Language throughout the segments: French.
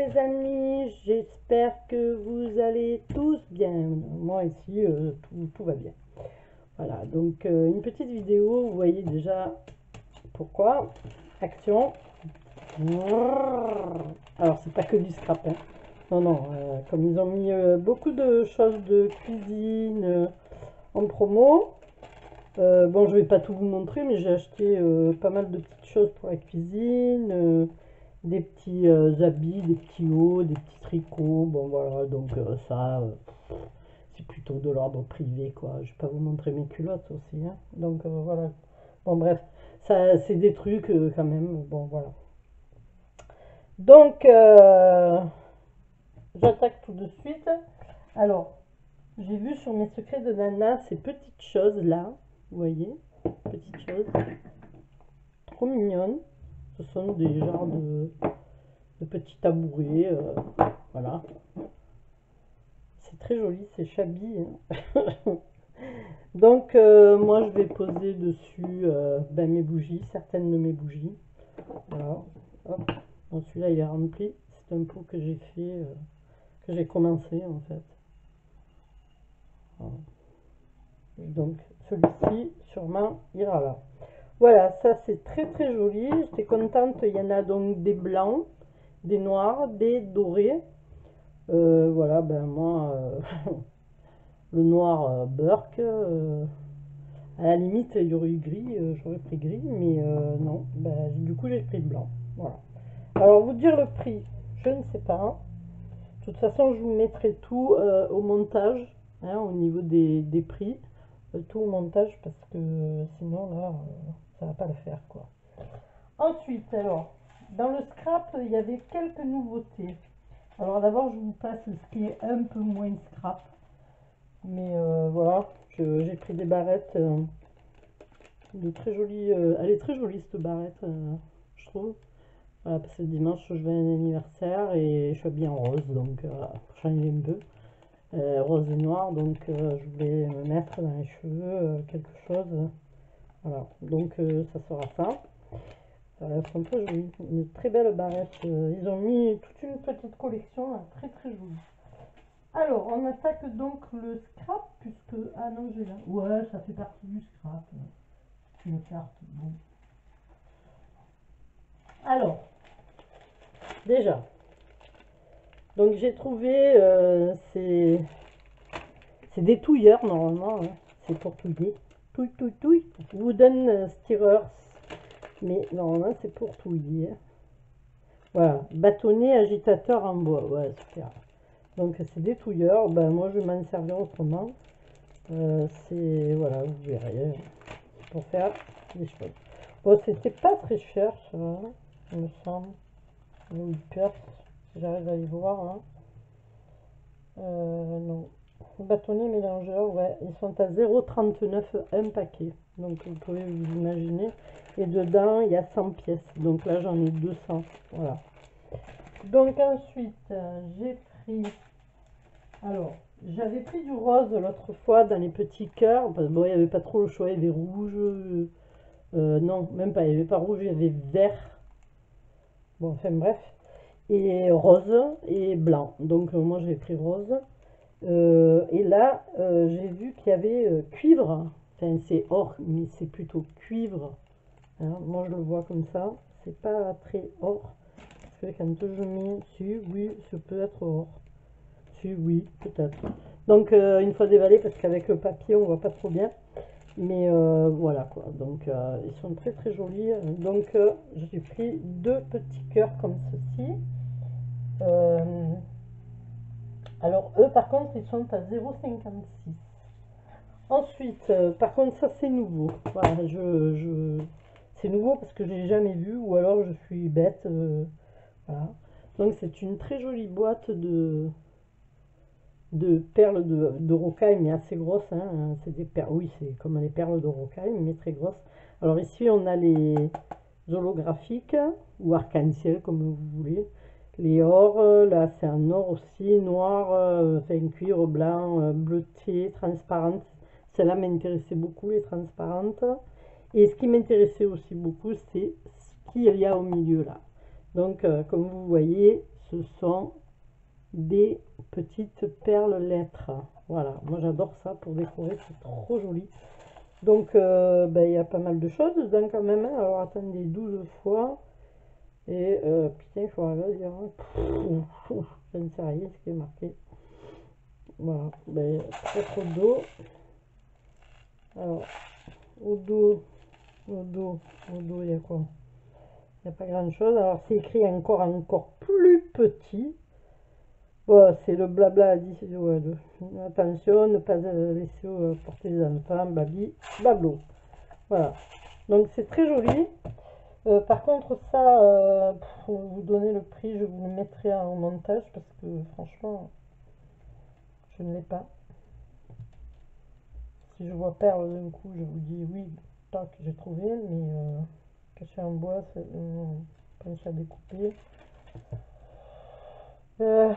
les amis, j'espère que vous allez tous bien. Moi ici, tout va bien. Voilà, donc une petite vidéo, vous voyez déjà pourquoi. Action. Alors c'est pas que du scrap, hein. Non, non, comme ils ont mis beaucoup de choses de cuisine en promo. Bon, je vais pas tout vous montrer, mais j'ai acheté pas mal de petites choses pour la cuisine. Des petits habits, des petits hauts, des petits tricots. Bon, voilà, donc ça, c'est plutôt de l'ordre privé, quoi. Je vais pas vous montrer mes culottes aussi, hein. Donc, voilà. Bon, bref, ça, c'est des trucs quand même. Bon, voilà. Donc, j'attaque tout de suite. Alors, j'ai vu sur mes secrets de nana ces petites choses-là. Vous voyez, petites choses. Trop mignonnes. Ce sont des genres de petits tabourets. Voilà. C'est très joli, c'est shabby, hein. Donc, moi, je vais poser dessus mes bougies, certaines de mes bougies. Voilà. Hop. Bon, celui-là, il est rempli. C'est un pot que j'ai fait, que j'ai commencé, en fait. Voilà. Donc, celui-ci, sûrement, ira là. Voilà, ça, c'est très joli. J'étais contente. Il y en a donc des blancs, des noirs, des dorés. Voilà, ben moi, le noir Burke, à la limite, il y aurait eu gris, j'aurais pris gris, mais non, ben, du coup, j'ai pris blanc. Voilà. Alors, vous dire le prix, je ne sais pas. De toute façon, je vous mettrai tout au montage, hein, au niveau des prix, tout au montage, parce que sinon, là, ça va pas le faire, quoi. Ensuite, alors, dans le scrap, il y avait quelques nouveautés. Alors d'abord, je vous passe ce qui est un peu moins scrap. Mais voilà, j'ai pris des barrettes de très jolies. Elle est très jolie cette barrette, je trouve. Voilà, parce que dimanche, je vais à un anniversaire et je suis habillée en rose, donc pour changer un peu. Rose et noir, donc je voulais me mettre dans les cheveux quelque chose. Voilà, donc ça sera ça. Elles sont très jolies, une très belle barrette. Ils ont mis toute une petite collection là, très jolie. Alors, on attaque donc le scrap, puisque... Ah non, j'ai là. Ouais, ça fait partie du scrap. C'est une carte. Bon. Alors, déjà. Donc, j'ai trouvé... c'est des touilleurs, normalement. Hein. C'est pour touiller. Touille. Wooden stirrers. Mais normalement, c'est pour touiller. Voilà. Bâtonnet agitateur en bois. Ouais, super. Donc, c'est des touilleurs. Ben, moi, je vais m'en servir autrement. C'est... Voilà, vous verrez. Pour faire des choses. Bon, c'était pas très cher, ça, il me semble. Une perce, si j'arrive à y voir. Hein. Non. Bâtonnet mélangeur, ouais, ils sont à 0,39 un paquet. Donc, vous pouvez vous imaginer. Et dedans, il y a 100 pièces. Donc là, j'en ai 200. Voilà. Donc, ensuite, j'ai pris... Alors, j'avais pris du rose l'autre fois dans les petits cœurs. Bon, il n'y avait pas trop le choix. Il y avait rouge... non, même pas, il n'y avait pas rouge, il y avait vert. Bon, enfin bref. Et rose et blanc. Donc moi j'ai pris rose. Et là, j'ai vu qu'il y avait cuivre. Enfin, c'est or, mais c'est plutôt cuivre. Hein, moi je le vois comme ça. C'est pas très or. Parce que quand je mets dessus, oui, ça peut être or. Si, oui, peut-être. Donc une fois déballé, parce qu'avec le papier, on voit pas trop bien. Mais voilà quoi, donc ils sont très jolis. Donc j'ai pris deux petits cœurs comme ceci. Alors eux par contre ils sont à 0,56. Ensuite, par contre ça c'est nouveau. Voilà, c'est nouveau parce que je l'ai jamais vu ou alors je suis bête. Voilà. Donc c'est une très jolie boîte de perles de rocaille, mais assez grosses. Hein. C'est des perles, oui, c'est comme les perles de rocaille, mais très grosses. Alors ici, on a les holographiques ou arc-en-ciel, comme vous voulez. Les or, là, c'est un or aussi, noir, enfin cuir blanc, bleuté, transparente. Celle-là m'intéressait beaucoup, les transparentes. Et ce qui m'intéressait aussi beaucoup, c'est ce qu'il y a au milieu là. Donc, comme vous voyez, ce sont des petites perles lettres. Voilà, moi j'adore ça pour décorer, c'est trop joli. Donc il y a pas mal de choses dedans quand même, hein. Alors attendez, 12 fois. Et putain, il faut arriver à dire. Je ne sais rien ce qui est marqué. Voilà, très trop d'eau. Alors, au dos, il y a quoi? Il n'y a pas grand chose. Alors, c'est écrit encore plus petit. Bon, c'est le blabla à 10. Ouais, attention, ne pas laisser porter les enfants, babi, bablo. Voilà. Donc, c'est très joli. Par contre, ça, pour vous donner le prix, je vous le mettrai en montage parce que franchement, je ne l'ai pas. Si je vois perle d'un coup, je vous dis oui, tac, j'ai trouvé, mais caché en bois, c'est pince à découper. Je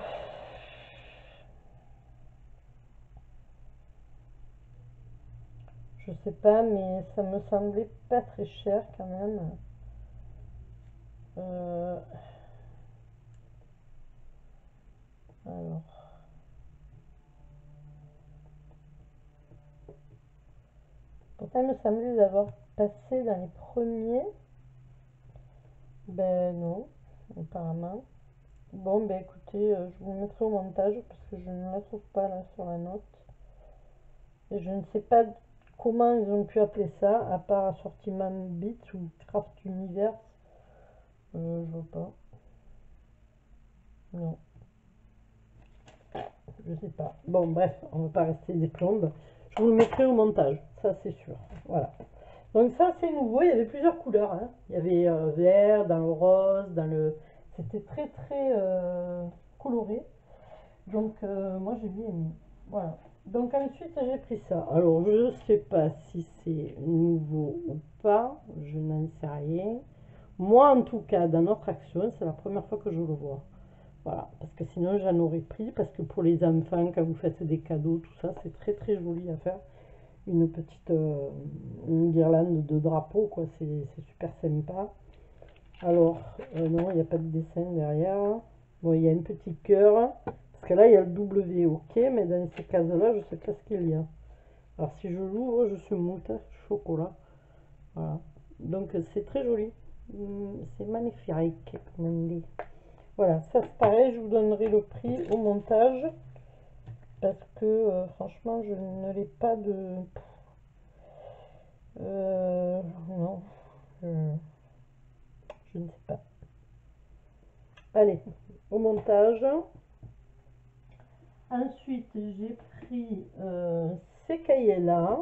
sais pas, mais ça me semblait pas très cher quand même. Alors, pourtant, il me semblait les avoir passés dans les premiers. Ben non, apparemment. Bon, ben écoutez, je vous le mettrai au montage parce que je ne la trouve pas là sur la note. Et je ne sais pas comment ils ont pu appeler ça, à part assortiment Bit ou Craft Universe. Je vois pas. Non. Je sais pas. Bon, bref, on va pas rester des plombes. Je vous le mettrai au montage, ça c'est sûr. Voilà. Donc ça c'est nouveau, il y avait plusieurs couleurs, hein. Il y avait vert, dans le rose, dans le... C'était très très coloré. Donc moi j'ai bien aimé. Voilà. Donc ensuite j'ai pris ça. Alors je sais pas si c'est nouveau ou pas, je n'en sais rien. Moi en tout cas dans notre action, c'est la première fois que je le vois. Voilà, parce que sinon j'en aurais pris, parce que pour les enfants, quand vous faites des cadeaux, tout ça, c'est très très joli à faire. Une petite une guirlande de drapeau, quoi, c'est super sympa. Alors, non, il n'y a pas de dessin derrière. Bon, il y a un petit cœur, parce que là, il y a le W, ok, mais dans ces cases-là, je ne sais pas ce qu'il y a. Alors, si je l'ouvre, je suis moute, chocolat. Voilà. Donc, c'est très joli. C'est magnifique, comme on dit. Voilà, ça c'est pareil, je vous donnerai le prix au montage parce que franchement je ne l'ai pas de... non, je ne sais pas. Allez, au montage. Ensuite j'ai pris ces cahiers-là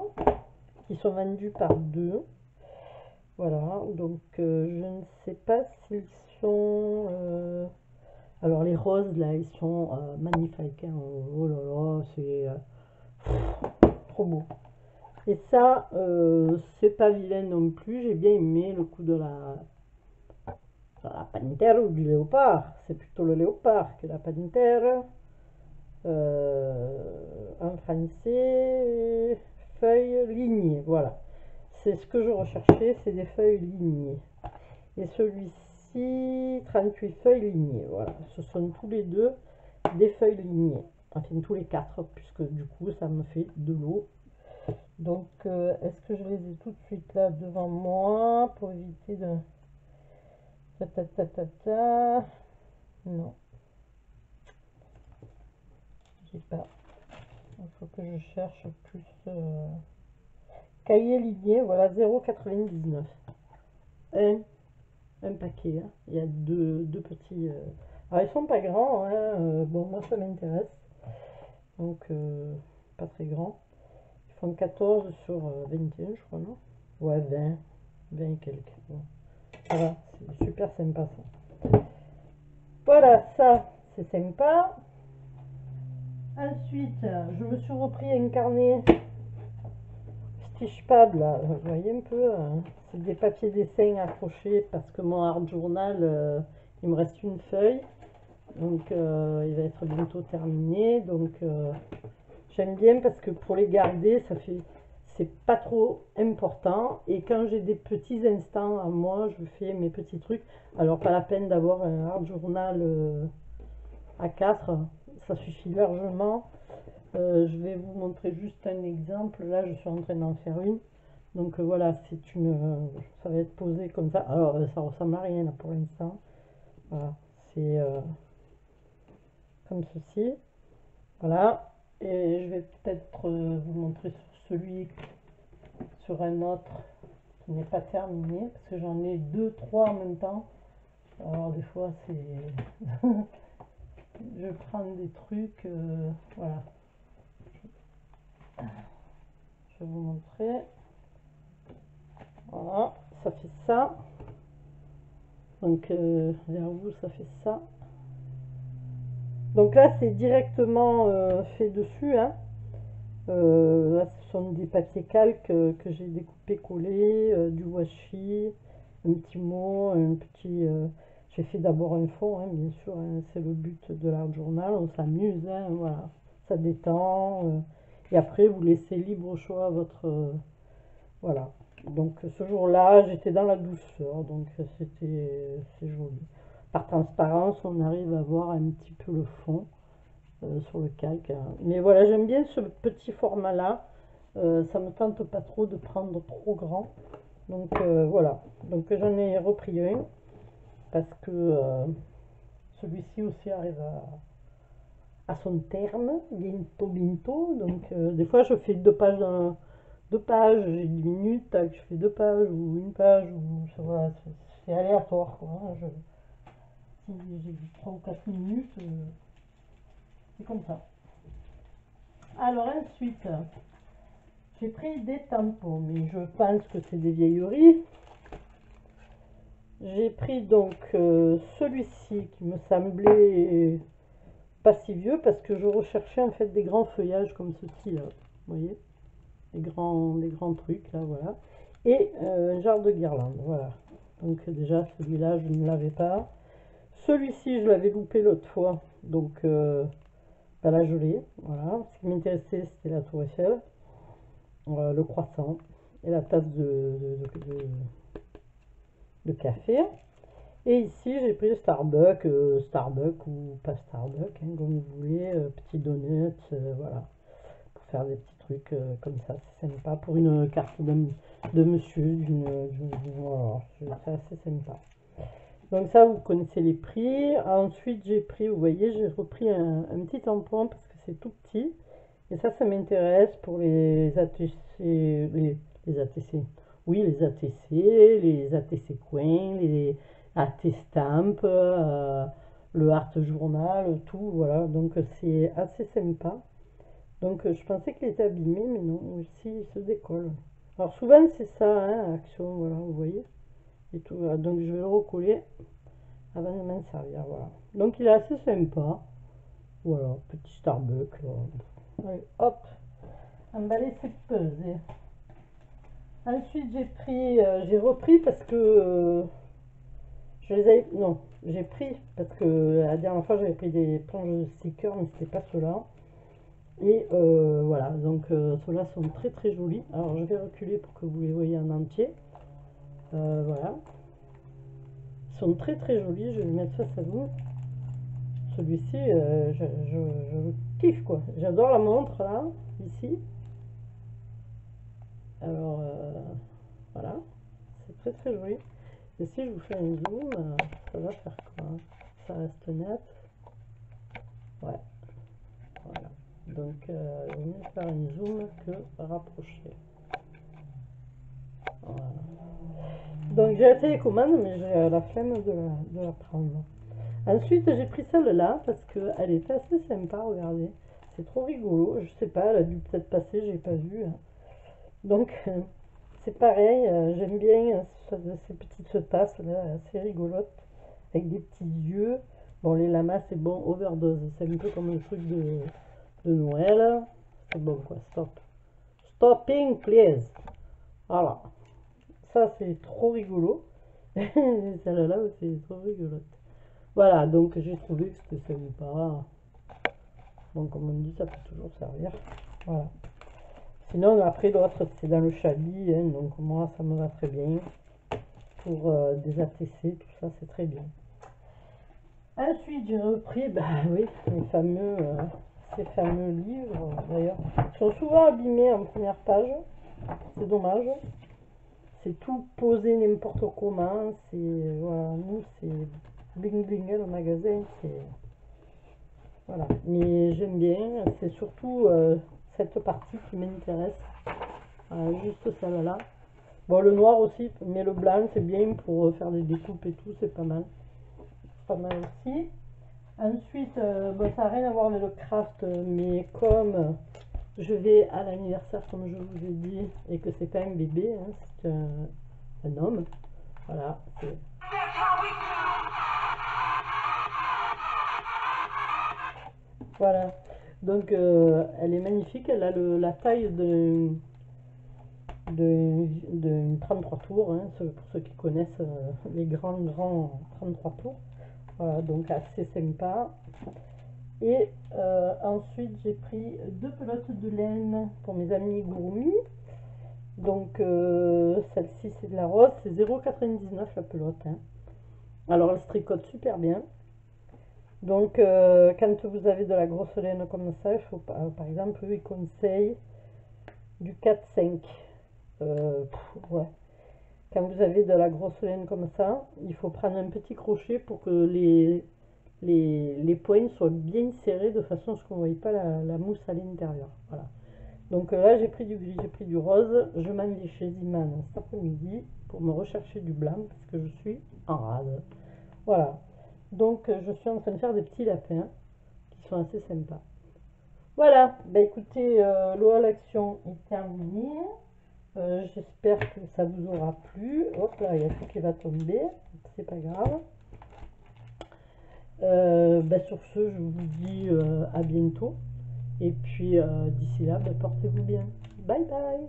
qui sont vendus par deux. Voilà, donc je ne sais pas s'ils sont... alors les roses là, ils sont magnifiques, hein. Oh là là, c'est trop beau. Et ça, c'est pas vilain non plus. J'ai bien aimé le coup de la panthère ou du léopard. C'est plutôt le léopard que la panthère. En français, feuilles lignées. Voilà. C'est ce que je recherchais, c'est des feuilles lignées. Et celui-ci, 38 feuilles lignées. Voilà. Ce sont tous les deux des feuilles lignées. Enfin, tous les quatre, puisque du coup, ça me fait de l'eau. Donc, est-ce que je les ai tout de suite là devant moi pour éviter de... Non, j'ai pas. Il faut que je cherche plus... Cahier ligné, voilà, 0,99. Un paquet, hein. Il y a deux petits... Alors, ils sont pas grands, hein. Bon, moi, ça m'intéresse. Donc, pas très grand. Ils font 14 sur 21, je crois, non? Ouais, 20 et quelques. Bon. Voilà, c'est super sympa ça. Voilà, ça, c'est sympa. Ensuite, je me suis repris un carnet Stitchpad, là. Vous voyez un peu, hein, c'est des papiers dessins accrochés parce que mon art journal, il me reste une feuille. Donc, il va être bientôt terminé. Donc, j'aime bien parce que pour les garder, ça fait... C'est pas trop important. Et quand j'ai des petits instants à moi, je fais mes petits trucs. Alors, pas la peine d'avoir un art journal à 4, ça suffit largement. Je vais vous montrer juste un exemple. Là, je suis en train d'en faire une. Donc voilà, c'est une, ça va être posé comme ça. Alors, ça ressemble à rien là pour l'instant. Voilà, c'est comme ceci. Voilà. Et je vais peut-être vous montrer sur celui, sur un autre qui n'est pas terminé, parce que j'en ai deux, trois en même temps. Alors des fois, c'est je prends des trucs, voilà. Je vais vous montrer. Voilà, ça fait ça. Donc, vers vous, ça fait ça. Donc là, c'est directement fait dessus. Hein. Là, ce sont des papiers calques que j'ai découpé, collé, du washi, un petit mot, un petit. J'ai fait d'abord un fond, hein, bien sûr. Hein, c'est le but de l'art journal. On s'amuse, hein, voilà. Ça détend. Et après, vous laissez libre choix à votre. Voilà. Donc ce jour-là, j'étais dans la douceur, donc c'est joli. Par transparence, on arrive à voir un petit peu le fond sur le calque. Mais voilà, j'aime bien ce petit format-là. Ça me tente pas trop de prendre trop grand. Donc voilà. Donc j'en ai repris un parce que celui-ci aussi arrive à son terme, bientôt, bientôt. Donc des fois, je fais 2 pages, j'ai 10 minutes, tac, je fais 2 pages ou une page, ou ça va, c'est aléatoire quoi. Hein, si j'ai 3 ou 4 minutes, c'est comme ça. Alors ensuite, j'ai pris des tampons, mais je pense que c'est des vieilleries. J'ai pris donc celui-ci qui me semblait pas si vieux parce que je recherchais en fait des grands feuillages comme ceci là, vous voyez, des grands trucs là, voilà. Et un genre de guirlande, voilà. Donc déjà celui-là je ne l'avais pas. Celui-ci je l'avais loupé l'autre fois, donc bah là je l'ai, voilà. Ce qui m'intéressait c'était la tour Eiffel, le croissant et la tasse de café. Et ici j'ai pris le Starbucks ou pas Starbucks, hein, comme vous voulez, petits donuts, voilà. Pour faire des petits trucs comme ça, c'est sympa. Pour une carte de monsieur, voilà, c'est assez sympa. Donc ça, vous connaissez les prix. Ensuite, j'ai pris, vous voyez, j'ai repris un petit tampon parce que c'est tout petit. Et ça m'intéresse pour les ATC, les ATC. Oui, les ATC, les ATC coins, les AT Stamp, le Art Journal, tout, voilà. Donc c'est assez sympa. Donc je pensais qu'il était abîmé, mais non, ici il se décolle. Alors souvent c'est ça, hein, action, voilà, vous voyez. Et tout, voilà. Donc je vais le recoller avant de m'en servir, voilà. Donc il est assez sympa. Voilà, petit Starbucks. Allez, hop, emballer c'est pesé. Ensuite j'ai repris parce que je les avais, non, j'ai pris parce que la dernière fois j'avais pris des planches de stickers, mais c'était pas ceux-là. Et voilà, donc ceux-là sont très très jolis. Alors je vais reculer pour que vous les voyez en entier. Voilà. Ils sont très très jolis, je vais le mettre face à vous. Celui-ci, je kiffe quoi. J'adore la montre là, ici. Alors voilà, c'est très très joli. Et si je vous fais un zoom, ça va faire quoi? Ça reste net. Ouais, voilà. Donc, il vaut mieux faire une zoom que rapprocher. Voilà. Donc, j'ai la télécommande, mais j'ai la flemme de la prendre. Ensuite, j'ai pris celle-là parce qu'elle est assez sympa, regardez. C'est trop rigolo. Je sais pas, elle a dû peut-être passer, j'ai pas vu. Donc, c'est pareil, j'aime bien ces petites tasses-là, assez rigolotes, avec des petits yeux. Bon, les lamas, c'est bon, overdose. C'est un peu comme le truc de Noël. C'est bon, quoi, stop. Stopping, please. Voilà. Ça, c'est trop rigolo. Celle-là aussi, trop rigolote. Voilà, donc j'ai trouvé que c'était sympa. Donc, comme on dit, ça peut toujours servir. Voilà. Sinon, après, l'autre, c'est dans le chablis. Hein, donc, moi, ça me va très bien. Pour des ATC, tout ça, c'est très bien. Ensuite, j'ai repris, bah oui, ces fameux livres, d'ailleurs. Ils sont souvent abîmés en première page. C'est dommage. C'est tout posé n'importe comment. C'est, voilà, nous, c'est bling bling le magasin. C'est, voilà. Mais j'aime bien. C'est surtout cette partie qui m'intéresse. Voilà, juste celle-là. Bon, le noir aussi, mais le blanc, c'est bien pour faire des découpes et tout. C'est pas mal. Pas mal aussi. Ensuite, bon, ça n'a rien à voir avec le craft, mais comme je vais à l'anniversaire, comme je vous ai dit, et que c'est pas un bébé, hein, c'est un homme. Voilà. Voilà. Donc, elle est magnifique. Elle a la taille de 33 tours, hein, pour ceux qui connaissent les grands 33 tours. Voilà, donc assez sympa. Et ensuite, j'ai pris 2 pelotes de laine pour mes amis Gurumi. Donc, celle-ci, c'est de la rose. C'est 0,99 la pelote. Hein. Alors, elle se tricote super bien. Donc, quand vous avez de la grosse laine comme ça, il faut, par exemple, eux, ils conseillent du 4-5. Ouais. Quand vous avez de la grosse laine comme ça, il faut prendre un petit crochet pour que les poignes soient bien serrées de façon à ce qu'on ne voie pas la mousse à l'intérieur. Voilà. Donc là, j'ai pris du gris, j'ai pris du rose. Je m'en vais chez Iman cet après-midi pour me rechercher du blanc parce que je suis en rade. Voilà. Donc je suis en train de faire des petits lapins qui sont assez sympas. Voilà. Bah écoutez, l'eau à l'action est terminée. J'espère que ça vous aura plu. Hop là, il y a tout qui va tomber. C'est pas grave. Bah sur ce, je vous dis à bientôt. Et puis d'ici là, bah, portez-vous bien. Bye bye.